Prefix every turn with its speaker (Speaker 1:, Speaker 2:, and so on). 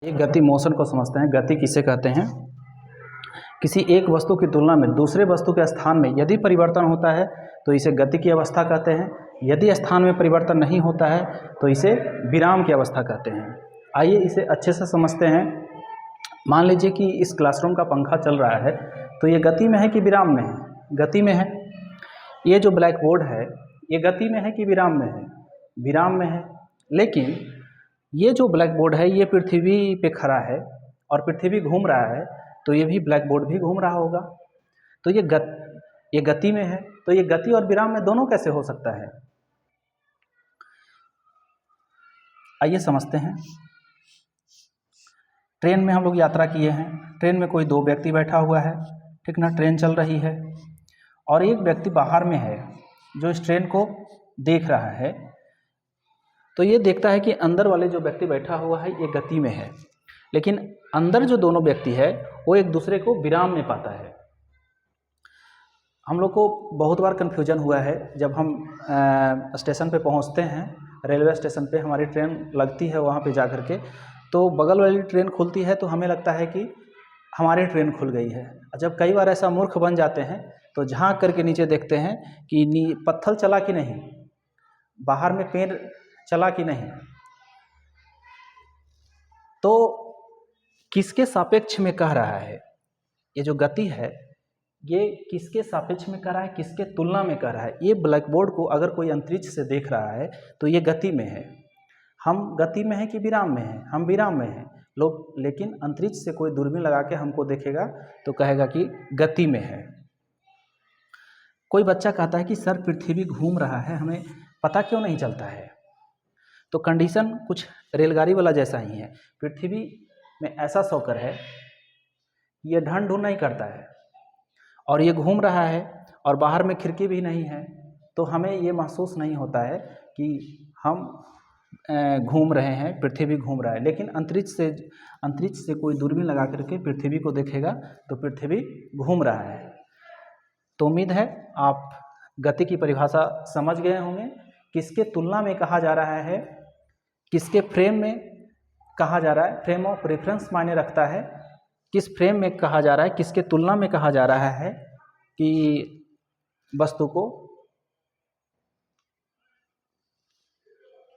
Speaker 1: एक गति मोशन को समझते हैं। गति किसे कहते हैं? किसी एक वस्तु की तुलना में दूसरे वस्तु के स्थान में यदि परिवर्तन होता है तो इसे गति की अवस्था कहते हैं। यदि स्थान में परिवर्तन नहीं होता है तो इसे विराम की अवस्था कहते हैं। आइए इसे अच्छे से समझते हैं। मान लीजिए कि इस क्लासरूम का पंखा चल रहा है तो ये गति में है कि विराम में है? गति में है। ये जो ब्लैक बोर्ड है ये गति में है कि विराम में है? विराम में है। लेकिन ये जो ब्लैक बोर्ड है ये पृथ्वी पे खड़ा है और पृथ्वी घूम रहा है तो ये भी ब्लैक बोर्ड भी घूम रहा होगा। तो ये गति में है। तो ये गति और विराम में दोनों कैसे हो सकता है? आइए समझते हैं। ट्रेन में हम लोग यात्रा किए हैं। ट्रेन में कोई दो व्यक्ति बैठा हुआ है, ठीक ना। ट्रेन चल रही है और एक व्यक्ति बाहर में है जो इस ट्रेन को देख रहा है। तो ये देखता है कि अंदर वाले जो व्यक्ति बैठा हुआ है ये गति में है, लेकिन अंदर जो दोनों व्यक्ति है वो एक दूसरे को विराम में पाता है। हम लोग को बहुत बार कन्फ्यूजन हुआ है जब हम स्टेशन पे पहुंचते हैं, रेलवे स्टेशन पे हमारी ट्रेन लगती है, वहाँ पे जा कर के तो बगल वाली ट्रेन खुलती है तो हमें लगता है कि हमारी ट्रेन खुल गई है। जब कई बार ऐसा मूर्ख बन जाते हैं तो झांक करके नीचे देखते हैं कि पत्थर चला कि नहीं, बाहर में पेड़ चला कि नहीं। तो किसके सापेक्ष में कह रहा है? ये जो गति है ये किसके सापेक्ष में कह रहा है, किसके तुलना में कह रहा है? ये ब्लैक बोर्ड को अगर कोई अंतरिक्ष से देख रहा है तो ये गति में है। हम गति में है कि विराम में है? हम विराम में हैं लोग। लेकिन अंतरिक्ष से कोई दूरबीन लगा के हमको देखेगा तो कहेगा कि गति में है। कोई बच्चा कहता है कि सर पृथ्वी घूम रहा है, हमें पता क्यों नहीं चलता है? तो कंडीशन कुछ रेलगाड़ी वाला जैसा ही है। पृथ्वी में ऐसा शॉकर है, ये ढन ढूंढ नहीं करता है और ये घूम रहा है और बाहर में खिड़की भी नहीं है, तो हमें ये महसूस नहीं होता है कि हम घूम रहे हैं, पृथ्वी घूम रहा है। लेकिन अंतरिक्ष से कोई दूरबीन लगा करके पृथ्वी को देखेगा तो पृथ्वी घूम रहा है। तो उम्मीद है आप गति की परिभाषा समझ गए होंगे। किसके तुलना में कहा जा रहा है, किसके फ्रेम में कहा जा रहा है, फ्रेम ऑफ रेफरेंस मायने रखता है। किस फ्रेम में कहा जा रहा है, किसके तुलना में कहा जा रहा है कि वस्तु को